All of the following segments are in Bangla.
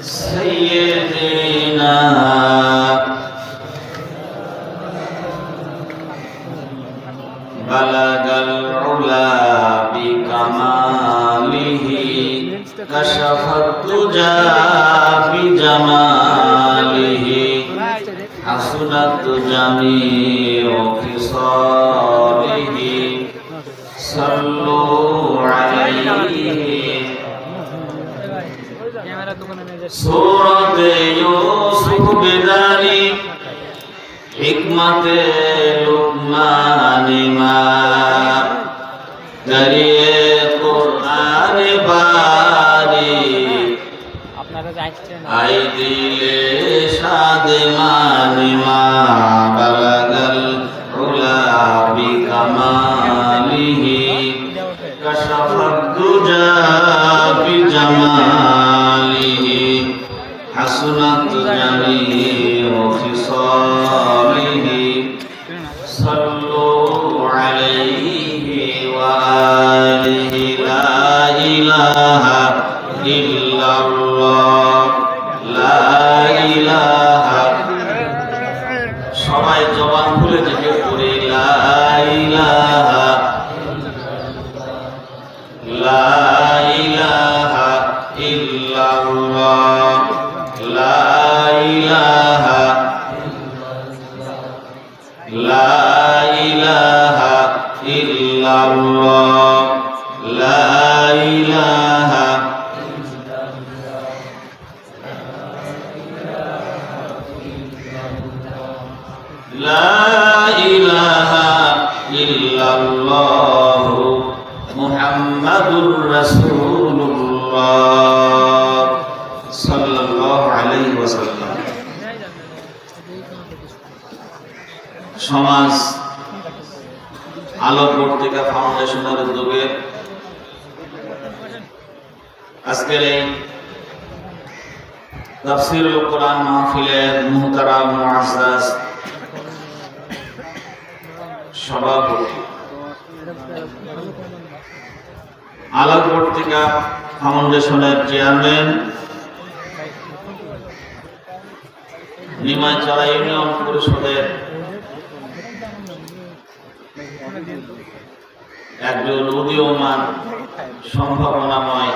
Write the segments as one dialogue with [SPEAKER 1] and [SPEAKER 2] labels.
[SPEAKER 1] سيدنا بلغ العلا بكماله كشف الدجى بجماله حسنت جميع خصاله صلوا عليه سورة يوسف بداني حكمة لقمان ما دریے قرآن باری آئی دلے شادمان ما بلغ العلا بکماله کشف الدجى بجماله حسنت جميع خصاله صلوا عليه وآله لا إله إلا الله لا إله সবাই জবান খুলে জিকির করি লা ইলাহা লা ইলাহা ইল্লাল্লাহ লা ইলাহা লা ইলাহা ইল্লাল্লাহ লা ইলাহা লা ইলাহা ইল্লাল্লাহ মুহাম্মাদুর রাসূলুল্লাহ সাল্লাল্লাহু আলাইহি ওয়াসাল্লাম। সমাজ আলো পত্রিকা ফাউন্ডেশনের উদ্যোগে আজকের এই তাফসীরুল কোরআন মাহফিলের মুহতারাম মুআজ্জাজ সভাপতি, আলো পত্রিকা ফাউন্ডেশনের চেয়ারম্যান, নিমাইচড়া ইউনিয়ন পরিষদের একজন উদীয়মান সম্ভাবনাময়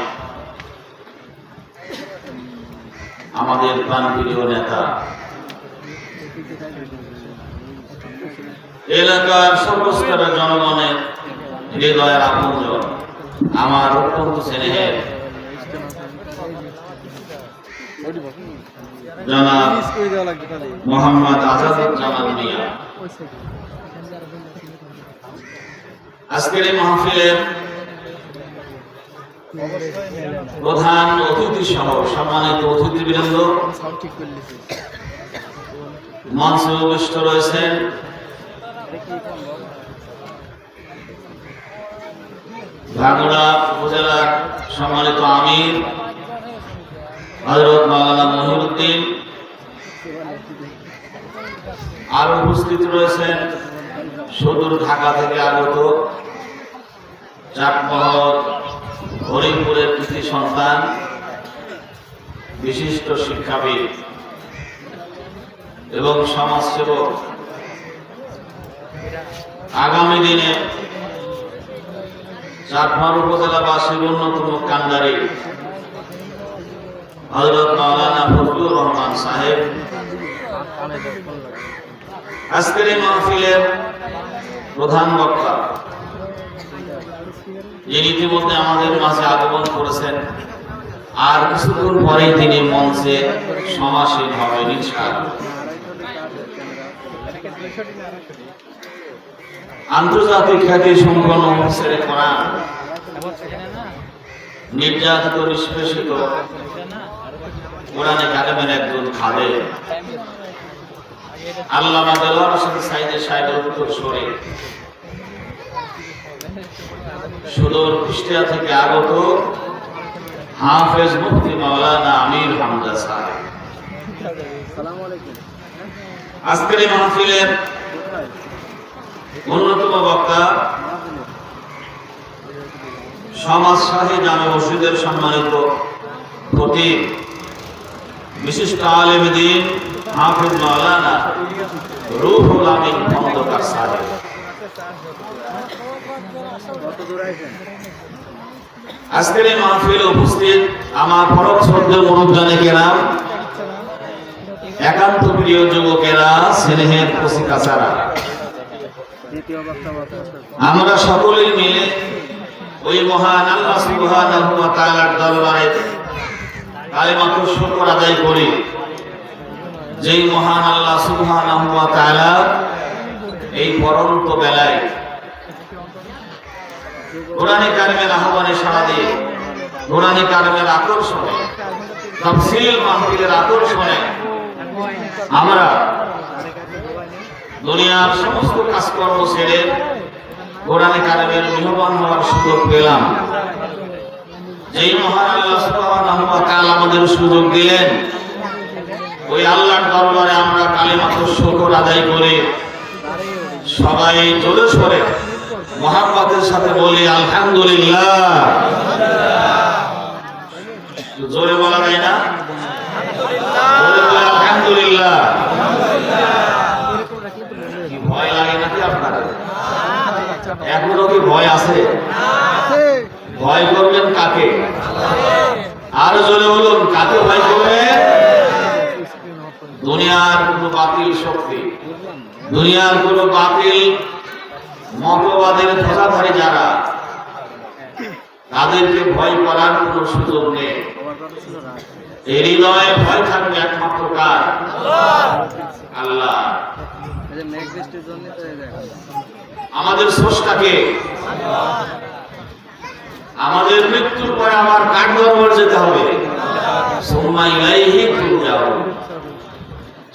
[SPEAKER 1] আমাদের প্রাণপ্রিয় নেতা, এলাকার সর্বস্তরের জনগণের হৃদয়ের আপনজন, আমার অত্যন্ত স্নেহের জনাব মোহাম্মদ আজাদুজ্জামান মিয়া। আজকের এই মাহফিলের প্রধান অতিথি সহ সম্মানিত অতিথিবৃন্দ মঞ্চে উপবিষ্ট রয়েছেন ভাঙ্গুড়া উপজেলার সম্মানিত আমির হযরত মাওলানা মহিউদ্দিন, আর উপস্থিত রয়েছেন সুদূর ঢাকা থেকে আগত চাটমোহর হরিপুরের কৃতি সন্তান বিশিষ্ট শিক্ষাবিদ এবং সমাজসেবক, আগামী দিনে চাটমোহর উপজেলাবাসীর অন্যতম কান্ডারি হযরত মাওলানা ফজলুর রহমান সাহেব। আজকের এই মাহফিলের প্রধান বক্তা, যিনি ইতিমধ্যে আমাদের মাঝে আগমন করেছেন, আর কিছুক্ষণ পরেই তিনি মঞ্চে সমাসীন হবেন ইনশাআল্লাহ। আন্তর্জাতিক খ্যাতি সম্পন্ন মুফাসসির কোরআন, নির্যাতিত নিষ্পেষিত কোরআনে কারিমের একজন খাদেম আল্লামা দেওয়ার হোসেন সাইদ সাহেবের উত্তরসূরি, সুদূর কুষ্টিয়া থেকে আগত হাফেজ মুফতি মাওলানা আমির হামজা সাহেব। আজকের এই মাহফিলের অন্যতম বক্তা সমাজশাহী জামে মসজিদের সম্মানিত খতিব বিশিষ্ট আলেম দ্বীন হাফিজ মাওলানা রুহুল আমিন খন্দকার সাহেব। আজকের এই মাহফিলে উপস্থিত আমার পরম শ্রদ্ধেয় মুরব্বিয়ানে কেরাম, একান্ত প্রিয় যুবকেরা, স্নেহের কচিকাচারা, আমরা সকলেই মিলে ওই মহান আল্লাহ সুবহানাহু ওয়া তাআলার দরবারে কালিমাতুল শুকর আদায় করি। যেই মহান আল্লাহ সুবহানাহু ওয়া তাআলা এই পরন্ত বেলায় কোরআনে কারিমের আহ্বানে সাড়া দিয়ে, কোরআনে কারিমের আকর্ষণে, তাফসীর মাহফিলের আকর্ষণে আমরা দুনিয়ার সমস্ত কাজকর্ম ছেড়ে কোরআনে কারিমের মেহমান হওয়ার সুযোগ পেলাম। যেই মহান আল্লাহ সুবহানাহু ওয়া তাআলা আমাদের সুযোগ দিলেন, ওই আল্লাহর দরবারে আমরা কালিমাতুল শুকর আদায় করে সবাই জোরে সোরে মহাব্বতের সাথে বলি আলহামদুলিল্লাহ। জোরে বলা যায় না? জোরে বলি আলহামদুলিল্লাহ। কি ভয় লাগে নাকি আপনাদের? এখনো কি ভয় আছে? ভয় করবেন কাকে? আরো জোরে বলুন, কাকে ভয় করবেন? দুনিয়ার কোন বাতিল শক্তি, দুনিয়ার কোন বাতিল মতবাদের ধ্বজাধারী যারা, তাদেরকে ভয় করার কোন সুযোগ নেই। এই হৃদয়ে ভয় থাকবে একমাত্র কার? আল্লাহ। আমাদের স্রষ্টাকে। আমাদের মৃত্যুর পরে আমার কার দরবারে যেতে হবে? সুম্মা ইলাইহি তুরজাউন।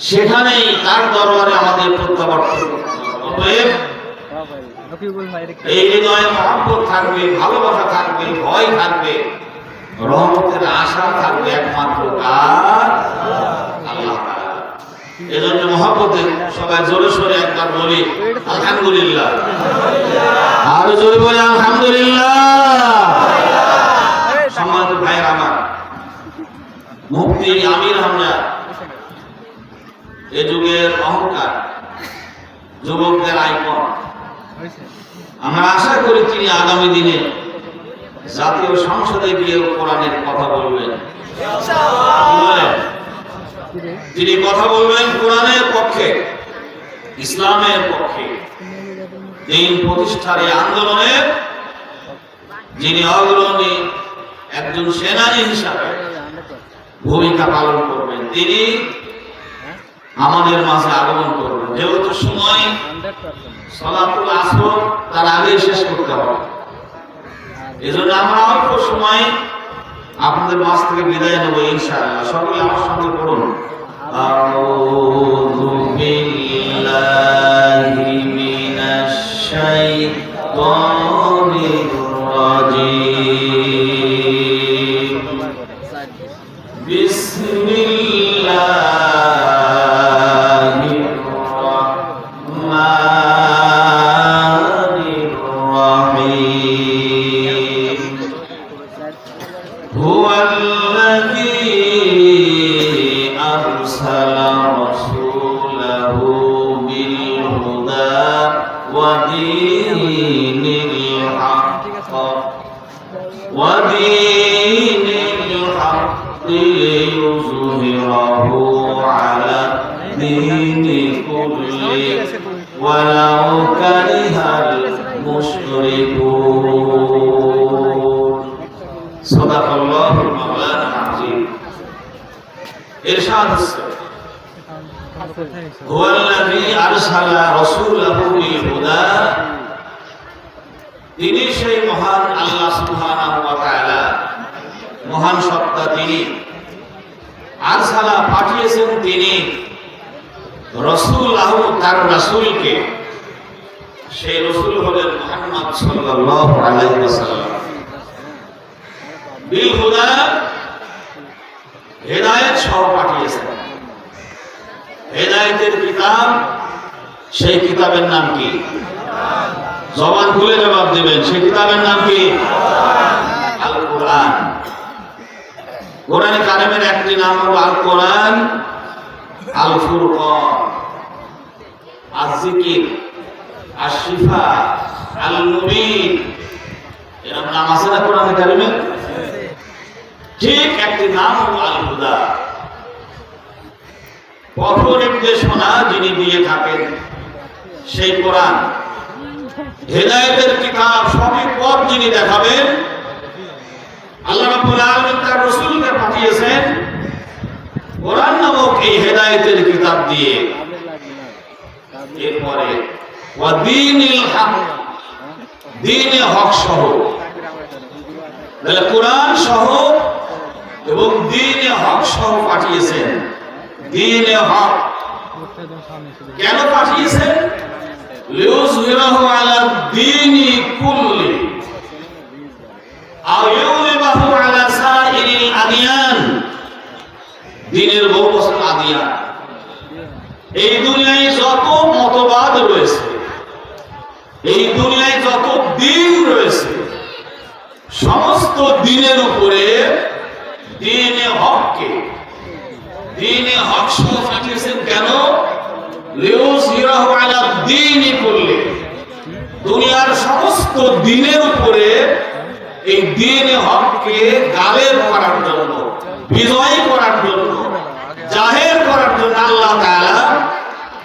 [SPEAKER 1] সেখানেই তার দরবারে আমাদের প্রত্যাবর্তন করতে হবে। এই হৃদয়ে মহব্বত থাকবে, ভালোবাসা থাকবে, ভয় থাকবে, রহমতের আশা থাকবে একমাত্র কার? আল্লাহ তাআলা। এজন্য মহব্বতে সবাই জোরে সোরে একবার বলি আলহামদুলিল্লাহ। আর জোরে বলি আলহামদুলিল্লাহ। সম্মানিত ভাইয়ের আমার, মুফতি আমির হামজা এ যুগের অহংকার, যুবকদের আইকন। আমরা আশা করি তিনি আগামী দিনে জাতীয় সংসদে গিয়ে কোরআনের কথা বলবেন। তিনি কথা বলবেন কোরআনের পক্ষে, ইসলামের পক্ষে, দিন প্রতিষ্ঠার এই আন্দোলনে যিনি অগ্রণী একজন সেনানী হিসাবে ভূমিকা পালন করবেন, তিনি আমাদের মাঝে আগমন করবেন। যেহেতু সময় সালাতুল আসর তার আগে শেষ করতে হবে, এজন্য আমরা অল্প সময় আপনাদের মাঝ থেকে বিদায় নেব ইনশাআল্লাহ। সকলে আমার সঙ্গে পড়ুন, আউযু বিল্লাহি মিনাশ শাইতানির রাজীম। বিসমিল্লাহ ودين الحق ليظهره على الدين كله ولو كره المشركون صدق الله مولانا العظيم। إرشاد هو الذي أرسل رسوله بالهدى। তিনি সেই মহান আল্লাহ সুবহানাহু ওয়া তাআলা, মহান সত্তা তিনি। আরসালা পাঠিয়েছেন তিনি, রাসূলাহু তার রাসূলকে। সেই রাসূল হলেন মুহাম্মদ সাল্লাল্লাহু আলাইহি ওয়াসাল্লাম। বিল হুদা, হেদায়েত সহ পাঠিয়েছেন। হেদায়েতের কিতাব, সেই কিতাবের নাম কি? জবান খুলে জবাব দিবেন, সেই কিতাবের নাম কি? আল কোরআন। কোরআনে কারিমের একটি নাম হলো আল কোরআন, আল ফুরকান, আয-যিকির, আশ-শিফা, আল মুবিন, এরকম নাম আছে না কোরআনে কারিমে? ঠিক একটি নাম হলো আল হুদা, পথ নির্দেশনা যিনি দিয়ে থাকেন সেই কোরআন, হেদায়েতের কিতাব, সঠিক পথ যিনি দেখাবেন, আল্লাহ রাব্বুল আলামিন তার রাসূলকে পাঠিয়েছেন কোরআন নামক এই হেদায়েতের কিতাব দিয়ে। এরপরে ওয়া দীনিল হক, দ্বীনে হক সহ, তাহলে কোরআন সহ এবং দ্বীনে হক সহ পাঠিয়েছেন। দ্বীনে হক কেন পাঠিয়েছেন? লিউযহিরাহু আলা দ্বীনি কুল্লি আও ইউযহিরাহু আলা সাইরিল আদিয়ান। দ্বীনের বহু বচন আদিয়ান। এই দুনিয়ায় যত মতবাদ রয়েছে, এই দুনিয়ায় যত দ্বীন রয়েছে, সমস্ত দ্বীনের উপরে দ্বীনে হককে, দ্বীনে হক সহ পাঠিয়েছেন। কেন? লিউযহিরাহু আলা দ্বীনি কুল্লি, দুনিয়ার সমস্ত দ্বীনের উপরে এই দ্বীনে হককে গালেব করার জন্য, বিজয় করার জন্য, জাহের করার জন্য আল্লাহ তাআলা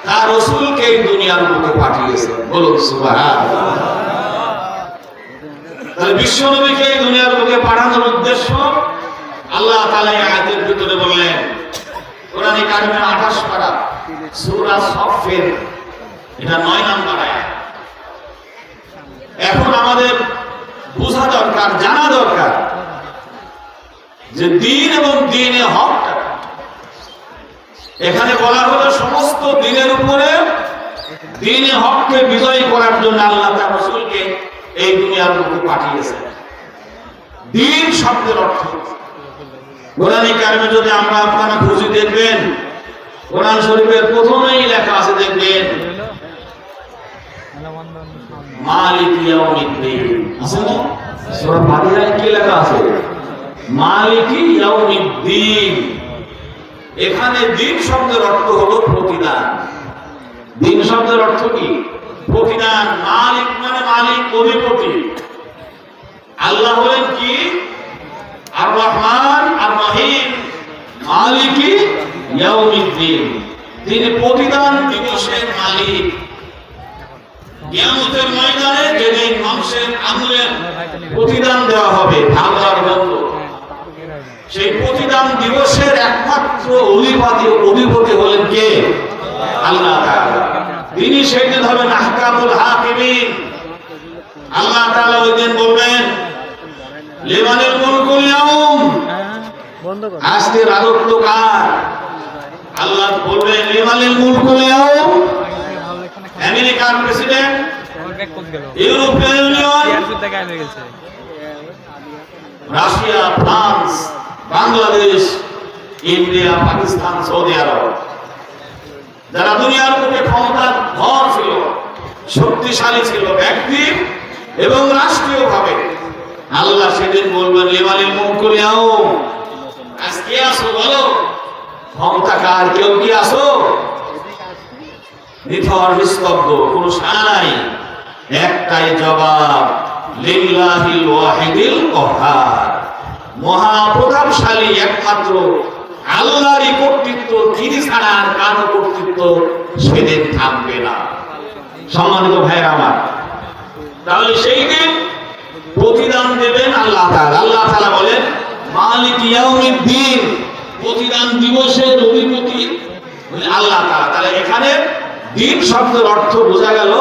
[SPEAKER 1] তার রাসূলকে এই দুনিয়ার বুকে পাঠিয়েছেন। বলুন সুবহানাল্লাহ। তাহলে বিশ্ব নবীকে এই দুনিয়ার বুকে পাঠানোর উদ্দেশ্য আল্লাহ তাআলা এই আয়াতের ভিতরে বললেন। কোরআনে কারিমের 28 পারা সূরা সফের এটা 9 নম্বর আয়াত। এখন আমাদের বোঝা দরকার, জানা দরকার যে দ্বীন এবং দ্বীনে হকটা, এখানে বলা হলো সমস্ত দ্বীনের উপরে দ্বীনে হককে বিজয় করার জন্য আল্লাহ তার রাসূলকে এই দুনিয়ার বুকে পাঠিয়েছেন। দ্বীন শব্দের অর্থ কোরআনে কারিমে যদি আমরা আপনারা খুঁজে দেখবেন, কোরআন শরীফের প্রথমেই লেখা আছে, দেখবেন মালিক ইয়াউমিদ্দিন আছে না? সূরা ফাতিহায় কি লেখা আছে? মালিক ইয়াউমিদ্দিন। এখানে দ্বীন শব্দের অর্থ হলো প্রতিদান। দ্বীন শব্দের অর্থ কি? প্রতিদান। মালিক মানে মালিক, অধিপতি। আল্লাহ হলেন কি? আর রহমান আর রহিম, মালিকি ইয়াউমিদ্দিন। তিনি প্রতিদান দিবসের মালিক। কিয়ামতের ময়দানে যেদিন মানুষের আমলের প্রতিদান দেওয়া হবে, ভালো আর মন্দ, সেই প্রতিদান দিবসের একমাত্র অধিপতি হলেন কে? আল্লাহ তাআলা। তিনি সেদিন হবেন আহকামুল হাকিমিন। আল্লাহ তাআলা ওই দিন বলবেন লিমানিল মুলকুল ইয়াউম, আজকে রাজত্ব কার? আল্লাহ বলবেন লিমানিল মুলকুল ইয়াউম। আমেরিকার প্রেসিডেন্ট, ইউরোপিয়ান ইউনিয়ন, রাশিয়া, ফ্রান্স, বাংলাদেশ, ইন্ডিয়া, পাকিস্তান, সৌদি আরব, যারা দুনিয়ার বুকে ক্ষমতার ভর ছিল, শক্তিশালী ছিল ব্যক্তি এবং রাষ্ট্রীয়ভাবে, আল্লাহ সেদিন বলবেন লিমানিল মুলকুল ইয়াউম, আজকে আসো, বলো ক্ষমতা কার? কেউ কি আসো? নিথর নিস্তব্ধ, কোনো সাড়া নাই। একটাই জবাব, লিল্লাহিল ওয়াহিদিল কাহ্হার। মহাপ্রতাপশালী একমাত্র আল্লাহরই কর্তৃত্ব, তিনি ছাড়া আর কারো কর্তৃত্ব সেদিন থাকবে না। সম্মানিত ভাইরা আমার, তাহলে সেই দিন প্রতিদান দেবেন আল্লাহ তাআলা। আল্লাহ তাআলা বলেন মালিক ইয়াউমিদ্দিন, প্রতিদান দিবসের অধিপতি আল্লাহ তাআলা। তাহলে এখানে দ্বীন শব্দের অর্থ বোঝা গেল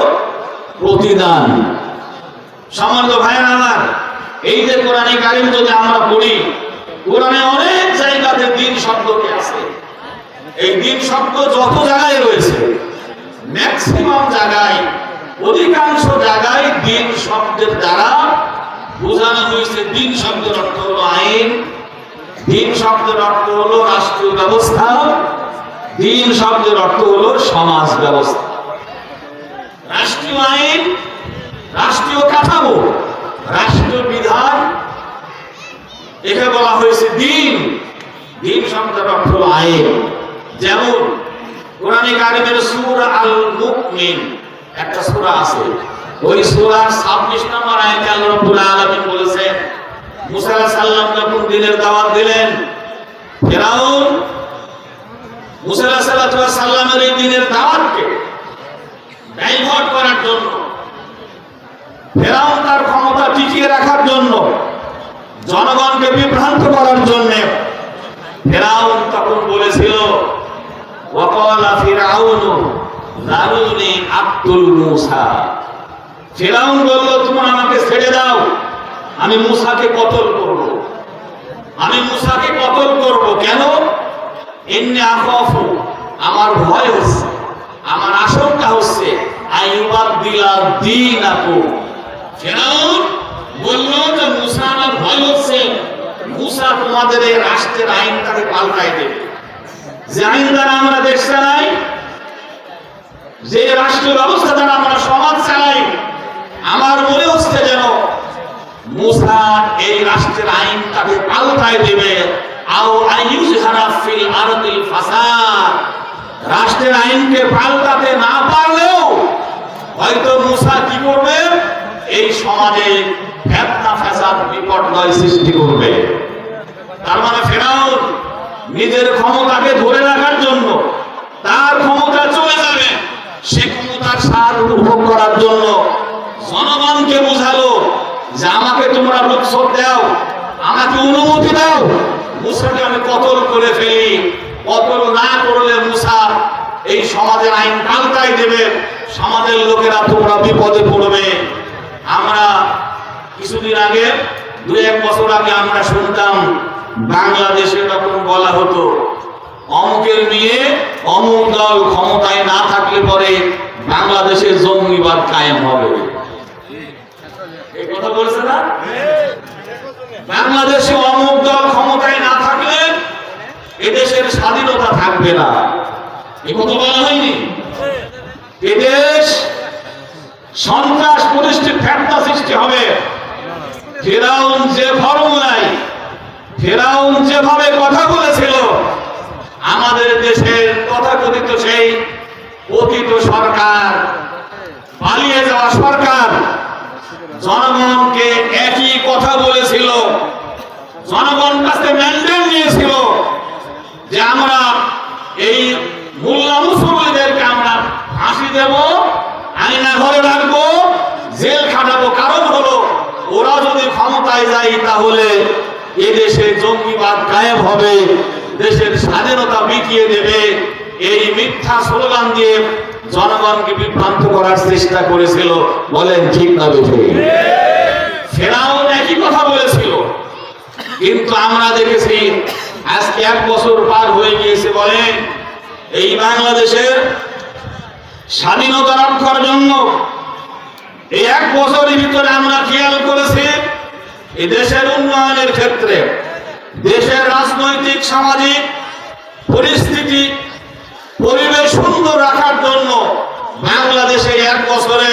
[SPEAKER 1] প্রতিদান। সম্মানিত ভাইরা আমার, এই যে কোরআনে কারিম যদি আমরা পড়ি, কোরআনে অনেক জায়গাতে দ্বীন শব্দটি আছে। এই দ্বীন শব্দ যত জায়গায় রয়েছে, ম্যাক্সিমাম জায়গায়, অধিকাংশ জায়গায় দ্বীন শব্দের দ্বারা বোঝানো হয়েছে। দ্বীন শব্দের অর্থ হলো আইন, দ্বীন শব্দের অর্থ হলো রাষ্ট্রীয় ব্যবস্থা, দ্বীন শব্দের অর্থ হলো সমাজ ব্যবস্থা। রাষ্ট্রীয় আইন, রাষ্ট্রীয় কাঠামো, রাষ্ট্রীয় বিধান, একে বলা হয়েছে দ্বীন। দিন শব্দের অর্থ হলো আইন। যেমন কোরআনে কারিমের সূরা আল মুমিন একটা সূরা আছে, ওই সূরার 26 নম্বর আয়াতে আল্লাহ রাব্বুল আলামিন বলেছেন, মুসা আলাইহিস সালাম যখন দিনের দাওয়াত দিলেন, ফিরাউন মুসা আলাইহিস সালামের এই দিনের দাওয়াতকে ডাইভার্ট করার জন্য, ফিরাউন তার ক্ষমতা টিকিয়ে রাখার জন্য, জনগণকে বিভ্রান্ত করার জন্য ফিরাউন তখন বলেছিল, ওয়াকালা ফিরাউনু যারুনি আক্তুল মূসা। ফিরাউন বলল, তোমরা আমাকে ছেড়ে দাও, আমি মূসাকে কতল করব। আমি মূসাকে কতল করব কেন? ইন্নী আখাফু, আমার ভয় হচ্ছে, আমার আশঙ্কা হচ্ছে, আইয়ুবাদদিলা দীনাকুম। ফিরাউন বলল যে মূসা, আমার ভয় হচ্ছে মূসা তোমাদের এই রাষ্ট্রের আইনটাকে পাল্টাই দেবে। যে আইন দ্বারা আমরা দেশ চালাই, যে রাষ্ট্র ব্যবস্থা দ্বারা আমরা সমাজ চালাই, আমার মনে হচ্ছে যেন মূসা এই রাষ্ট্রের আইনটাকে পাল্টাই দেবে। আও আইয়ুজহারা ফিল আরদিল ফাসাদ, রাষ্ট্রের আইনকে পাল্টাতে না পারলেও হয়তো মূসা কি করবে, এই সমাজে ফিতনা ফাসাদ বিপর্যয় সৃষ্টি করবে। তার মানে ফিরাউন নিজের ক্ষমতাকে ধরে রাখার জন্য, তার ক্ষমতা চলে যাবে, সে ক্ষমতার স্বাদ উপভোগ করার জন্য জনগণকে বোঝালো যে আমাকে তোমরা রুখসত দাও, আমাকে অনুমতি দাও, মূসাকে আমি কতল করে ফেলি। কতল না করলে মূসা এই সমাজের আইন পাল্টাই দেবে, সমাজের লোকেরা তোমরা বিপদে পড়বে। আমরা কিছুদিন আগে, 2-1 বছর আগে আমরা শুনতাম বাংলাদেশে তখন বলা হতো, অমুকের মেয়ে অমুক দল ক্ষমতায় না থাকলে পরে বাংলাদেশে জঙ্গিবাদ কায়েম হবে। এই কথা বলছে না? বাংলাদেশে অমুক দল ক্ষমতায় না থাকলে এদেশের স্বাধীনতা থাকবে না, এই কথা বলা হয়নি? এদেশ সন্ত্রাস প্রতিষ্ঠিত, ফিতনা সৃষ্টি হবে। ফিরাউন যে ফর্মুলায়, ফিরাউন যেভাবে কথা বলেছিল, আমাদের দেশের তথাকথিত সেই অতীত সরকার, পালিয়ে যাওয়া সরকার জনগণকে একই কথা বলেছিল, জনগণ কাছে ম্যান্ডেট নিয়েছিল যে আমরা এই মোল্লা মুসল্লিদেরকে আমরা ফাঁসি দেব, আয়না ঘরে রাখবো, জেল খাটাবো। কারণ হলো ওরা যদি ক্ষমতায় যায় তাহলে এদেশে জঙ্গিবাদ গায়েব হবে, দেশের স্বাধীনতা মিটিয়ে দেবে। এই মিথ্যা স্লোগান দিয়ে জনগণকে বিভ্রান্ত করার চেষ্টা করেছিল। বলেন ঠিক না বেঠিক? ফিরাউন একই কথা বলেছিল, কিন্তু আমরা দেখেছি আজকে 1 বছর পার হয়ে গিয়েছে। বলেন এই বাংলাদেশের স্বাধীনতা রক্ষার জন্য এই 1 বছরের ভিতরে আমরা খেয়াল করেছি এই দেশের উন্নয়নের ক্ষেত্রে, দেশের রাজনৈতিক সামাজিক পরিস্থিতি পরিবেশ সুন্দর রাখার জন্য বাংলাদেশে 1 বছরে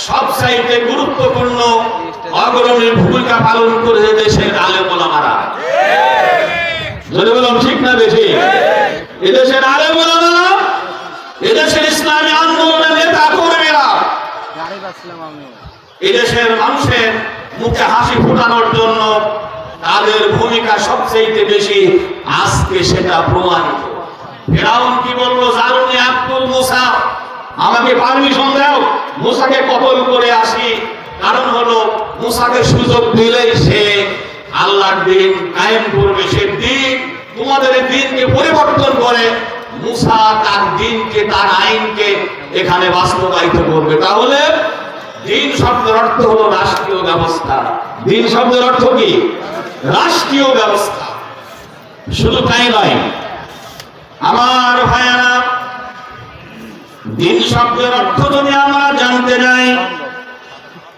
[SPEAKER 1] সবচাইতে গুরুত্বপূর্ণ অগ্রণী ভূমিকা পালন করেছে দেশের আলেম ওলামারা। যদি বললাম ঠিক না বেশি? এদেশের আলেম ওলামারা, এদেশের ইসলামী আন্দোলনের নেতা কর্মীরা এদেশের মানুষের মুখে হাসি ফোটানোর জন্য তাদের ভূমিকা সবচেয়ে বেশি। আজকে সেটা প্রমাণিত। ফিরাউন কি বললো? জারুনি আক্তুল মূসা, আমাকে পারমিশন দাও, মূসাকে কতল করে আসি। কারণ হলো মূসাকে সুযোগ দিলেই সে আল্লাহর দিন কায়েম করবে। সে দিন, তোমাদের দিনকে পরিবর্তন করে মূসা তার দিনকে, তার আইনকে এখানে বাস্তবায়িত করবে। তাহলে দিন শব্দের অর্থ হলো রাষ্ট্রীয় ব্যবস্থা। দিন শব্দের অর্থ কি? রাষ্ট্রীয় ব্যবস্থা। শুধু তাই নয় আমার ভাইয়েরা, দিন শব্দের অর্থ যদি আমরা জানতে যাই,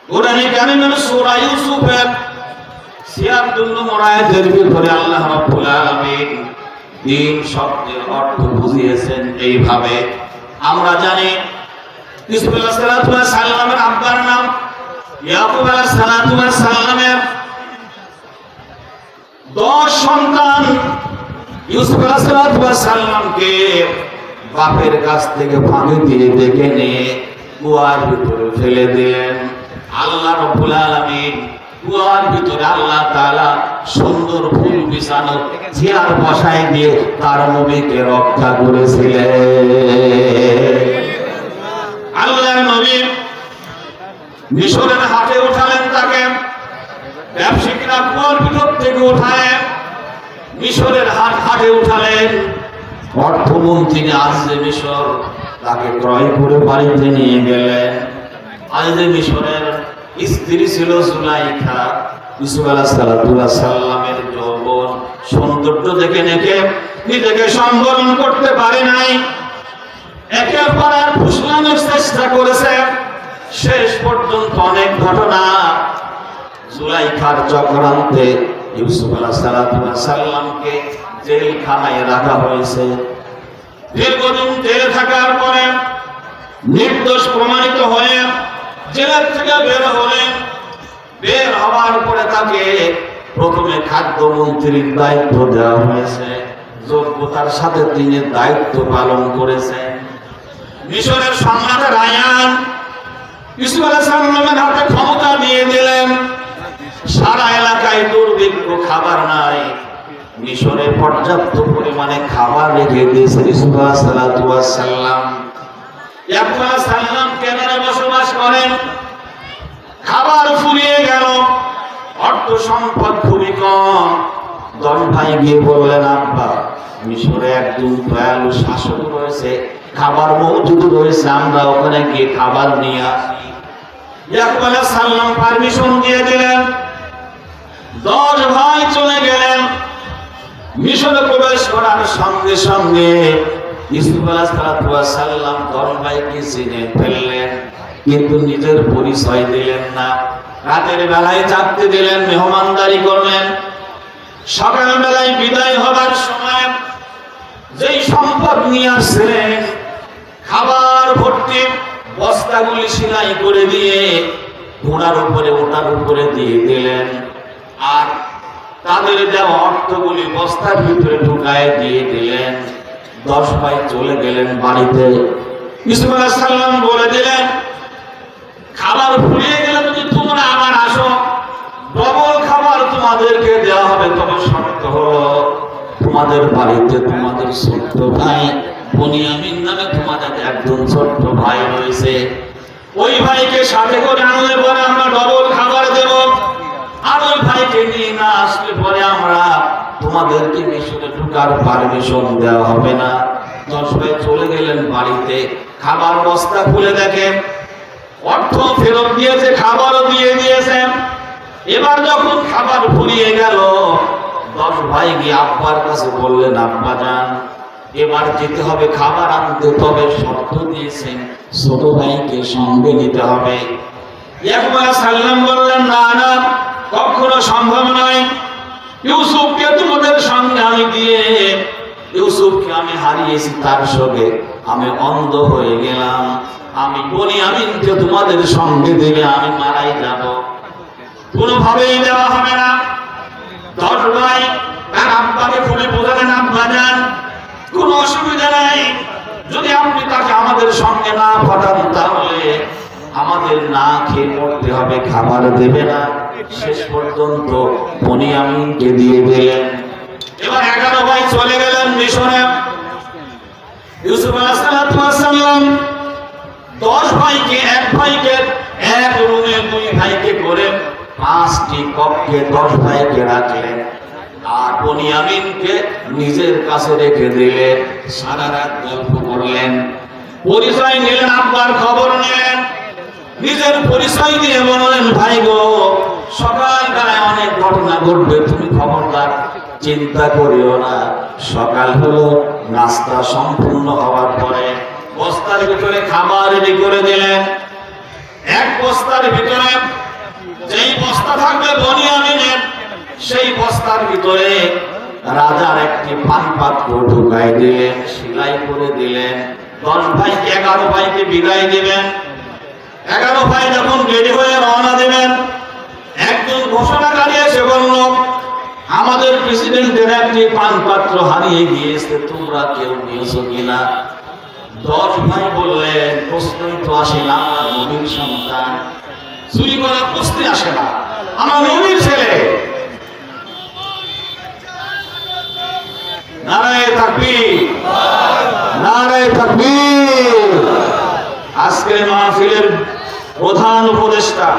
[SPEAKER 1] কোরআনে কারিমের সূরা ইউসুফের ৭৬ নম্বর আয়াতের ভিতরে আল্লাহ রাব্বুল আলামিন দিন শব্দের অর্থ বুঝিয়েছেন এইভাবে। আমরা জানি ইউসুফ আলাইহিস সালামের আব্বার নাম ইয়াকুব আলাইহিস সালামের 10 সন্তান ইউসুফ আলাইহিস সালামকে বাপের কাছ থেকে ফাঁকি দিয়ে ডেকে নিয়ে কুয়ার ভিতরে ফেলে দিলেন। আল্লাহ রাব্বুল আলামিন কুয়ার ভিতরে আল্লাহ তাআলা সুন্দর ফুল বিছানো চেয়ার বসায় দিয়ে তার নবীকে রক্ষা করেছিলেন। আল্লাহর নবী মিশরের হাটে উঠালেন তাকে, ব্যবসায়ীরা কুয়ার ভিতর থেকে উঠায় মিশরের হাটে উঠালেন। অর্থমন্ত্রী আজিজে মিশর তাকে ক্রয় করে বাড়িতে নিয়ে গেলেন। আজিজে মিশরের স্ত্রী ছিল জুলাইখা। ইউসুফ আলাইহিস সালামের যৌবন সৌন্দর্য দেখে নিজেকে সংবরণ করতে পারে নাই, একের পর এক ফুসলানোর চেষ্টা করেছে। শেষ পর্যন্ত অনেক ঘটনা, জুলাইখার চক্রান্তে ইউসুফ আলাইহিস সালামকে জেলখানায় রাখা হয়েছে। দীর্ঘদিন জেলে থাকার পরে নির্দোষ প্রমাণিত হয়ে জেলের থেকে বের হলেন। বের হওয়ার পরে তাকে প্রথমে খাদ্যমন্ত্রীর দায়িত্ব দেওয়া হয়েছে। যোগ্যতার সাথে তিনি দায়িত্ব পালন করেছেন। মিশরের সম্রাটের আয়ান ইউসুফ আলাইহিস সালামের হাতে ক্ষমতা দিয়ে দিলেন। সারা এলাকায় দুর্ভিক্ষ, খাবার নাই। মিশরে পর্যাপ্ত পরিমাণে খাবার রেখে দিয়েছে ইউসুফ আলাইহিস সালাম। কেনারে বসবাস করেন, খাবার ফুরিয়ে গেল, অর্থ সম্পদ খুবই কম। 10 ভাই গিয়ে বললেন, আব্বা মিশরে একজন দয়ালু শাসক রয়েছে, খাবার মজুদ রয়েছে, আমরা ওখানে গিয়ে খাবার নিয়ে আসি। ইয়াকুব আলাইহিস সালাম পারমিশন দিয়ে দিলেন। 10 ভাই চলে গেলেন। মিশরে প্রবেশ করার সঙ্গে সঙ্গে ইউসুফ আলাইহিস সালাম 10 ভাইকে চিনে ফেললেন, কিন্তু নিজের পরিচয় দিলেন না। রাতের বেলায় চাকতে দিলেন, মেহমানদারি করলেন। সকাল বেলায় বিদায় হবার সময় যেই সম্পদ নিয়ে আসছিলেন, খাবার ভর্তি বস্তাগুলি সেলাই করে দিয়ে ঘোড়ার উপরে দিয়ে দিলেন। আর তাদের দেওয়া অর্থগুলি বস্তার ভিতরে ঢুকায় দিয়ে দিলেন। 10 ভাই চলে গেলেন বাড়িতে। ইউসুফ আলাইহিস সালাম বলে দিলেন, খাবার ফুরিয়ে গেলে যদি তোমরা আবার আসো, ডবল খাবার তোমাদেরকে দেওয়া হবে। তবে শর্ত হলো তোমাদের বাড়িতে তোমাদের ছোট্ট ভাই বনিয়ামিন নামে তোমাদের একজন ছোট্ট ভাই রয়েছে, ওই ভাইকে সাথে করে আনলে পরে আমরা ডবল খাবার দেব। আর ওই ভাইকে নিয়ে না আসলে পরে আমরা তোমাদেরকে মিশরে ঢোকার পারমিশন দেওয়া হবে না। 10 ভাই চলে গেলেন বাড়িতে। খাবার বস্তা খুলে দেখেন অর্থ ফেরত দিয়েছে, খাবারও দিয়ে দিয়েছে। এবার যখন খাবার ফুরিয়ে গেল, 10 ভাই গিয়ে আব্বার কাছে বললেন, আব্বা যান এবার যেতে হবে খাবার আনতে, তবে শর্ত দিয়েছেন ছোট ভাইকে সঙ্গে নিতে হবে। ইয়াকুব আলাইহিস সালাম বললেন, না না, কখনো সম্ভব নয়। ইউসুফকে তোমাদের সঙ্গে আমি দিয়ে, ইউসুফকে আমি হারিয়েছি, তার সঙ্গে আমি অন্ধ হয়ে গেলাম। আমি বনিয়ামিনকে তোমাদের সঙ্গে দিলে আমি মারাই যাব, কোনোভাবেই দেওয়া হবে না। 10 ভাই তার আব্বাকে খুলে বোঝালেন, আব্বা যান কোনো অসুবিধা নাই, যদি আপনি তাকে আমাদের সঙ্গে না পাঠান তাহলে আমাদের না খেয়ে মরতে হবে, খাবার দেবে না। শেষ পর্যন্ত বনিয়ামিনকে দিয়ে দিলেন। এবার 11 ভাই চলে গেলেন মিশরে। ইউসুফ আলাইহিস সালাম 10 ভাইকে, এক ভাইকে এক রুমে, 2 ভাইকে করে 5টি কক্ষে 10 ভাইকে রাখলেন। আর বনিয়ামিনকে নিজের কাছে রেখে দিলেন। সারা রাত গল্প করলেন, পরিচয় নিলেন, আব্বার খবর নিলেন। নিজের পরিচয় দিয়ে বললেন, ভাই গো সকালবেলায় অনেক ঘটনা ঘটবে, তুমি খবরদার চিন্তা করিও না। সকাল হলো, নাস্তা সম্পূর্ণ হওয়ার পরে বস্তার ভিতরে খাবার রেডি করে দিলেন। এক বস্তার ভিতরে যেই বস্তা থাকবে বনিয়ামিনের, সেই বস্তার ভিতরে রাজার একটি পান পাত্র ঢুকাই দিলেন, সেলাই করে দিলেন। 10 ভাইকে 11 ভাইকে বিদায় দিবেন। 11 ভাই যখন রেডি হয়ে রওনা দিবেন, একজন ঘোষণাকারী এসে বলল, আমাদের প্রেসিডেন্টের একটি পান পাত্র হারিয়ে গিয়েছে, তোমরা কেউ নিয়েছো কিনা? 10 ভাই বললেন, প্রশ্নই তো আসে না, নবীর সন্তান, চুরি করা প্রশ্নই আসে না, আমার নবীর ছেলে। নারায়ে তাকবীর, নারায়ে তাকবীর। আজকের মাহফিলের প্রধান উপদেষ্টা,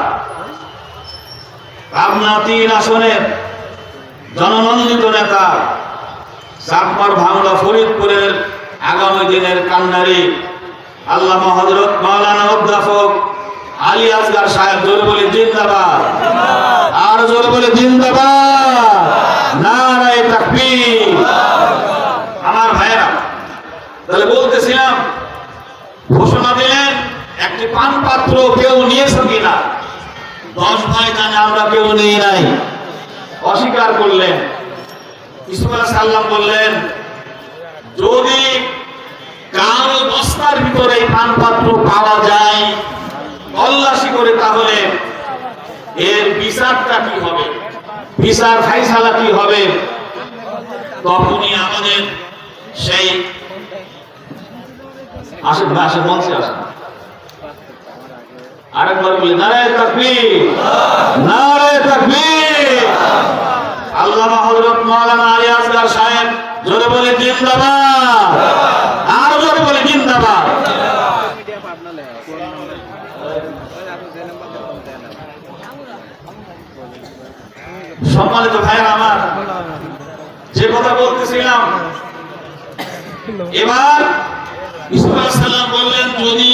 [SPEAKER 1] পাবনা 3 আসনের জননন্দিত নেতা, চাকমার ভাঙড়া ফরিদপুরের আগামী দিনের কান্ডারি আল্লামা হযরত মাওলানা অধ্যাপক আলী আসগার সাহেব, জোরে বলে জিন্দাবাদ, আর জোরে বলে জিন্দাবাদ, নারায়ে তাকবীর। আমার ভাইয়েরা, তাহলে বলতেছিলাম, ঘোষণা দিলেন একটি পান পাত্র কেউ নিয়েছে কিনা? 10 ভাই জানে আমরা কেউ নিয়ে নাই, অস্বীকার করলেন। ইউসুফ আলাইহিস সালাম বললেন, যদি কারো বস্তার ভিতরে পান পাত্র পাওয়া যায় তল্লাশি করে, তাহলে এর বিচারটা কি হবে, বিচার ফাইসালা কি হবে? তখনই আমাদের সেই আসেন ভাই, আসেন মঞ্চে আসেন, আরেকবার বলি নারায়ে তাকবীর, নারায়ে তাকবীর। আল্লামা হযরত মাওলানা আলী আসগার সাহেব, জোরে বলে জিন্দাবাদ, আর জোরে বলে জিন্দাবাদ। সম্মানিত ভাইয়েরা আমার, যে কথা বলতেছিলাম, এবার ইউসুফ আলাইহিস সালাম বললেন, যদি